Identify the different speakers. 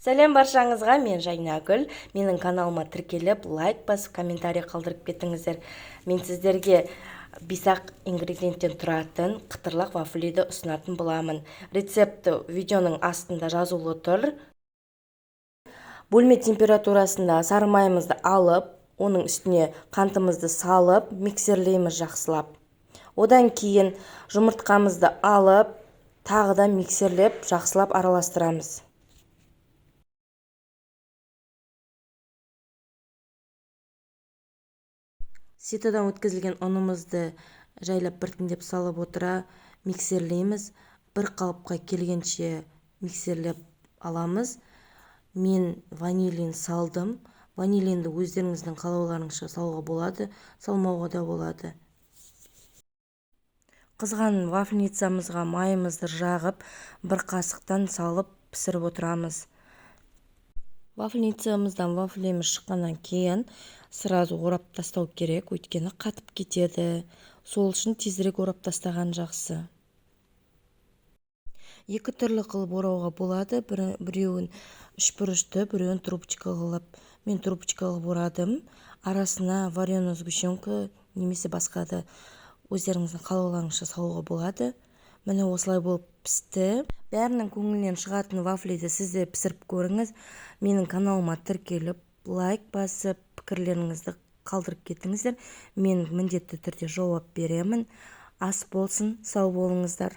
Speaker 1: Сәлем баршаңызға, мен Жайнагүл. Менің каналыма тіркеліп, лайк басып, комментарий қалдырып кетіңіздер. Мен сіздерге бисақ ингредиенттен тұратын қытырлақ вафлиді ұсынатын боламын. Рецепті видеоның астында жазулы тұр. Бөлме температурасында сары майымызды алып, оның үстіне қантымызды салып, миксерлейміз жақсылап. Одан кейін жұмыртқамызды алып, тағы да миксерлеп, жақсылап араластырамыз. Ситодан өткізілген ұнымызды жайлап біртіндеп салып отыра миксерлейміз. Бір қалыпқа келгенше миксерлеп аламыз. Мен ванилин салдым. Ванилинді өздеріңіздің қалауларыңызша салуға болады, салмауға да болады. Қызған вафельницамызға майымызды жағып, бір қасықтан салып пісіріп отырамыз. Вафельницамыздан вафлеміз шыққаннан кейін сразу орап тастау керек, өйткені қатып кетеді. Сол үшін тезірек орап тастаған жақсы. Екі түрлі қылып орауға болады. Біреуін үшбұрышты, біреуін трубочка қылып. Мен трубочка қылып орадым. Арасына вареную сгущенка немесе басқа да өздеріңіздің қалауларыңызша салуға болады. Міне осылай болып пісті. Бәрінің көңілінен шығатын вафлиді сізде пісіріп көріңіз. Менің каналыма тіркеліп, лайк басып, пікірлеріңізді қалдырып кетіңіздер. Мен міндетті түрде жауап беремін. Ас болсын, сау болыңыздар.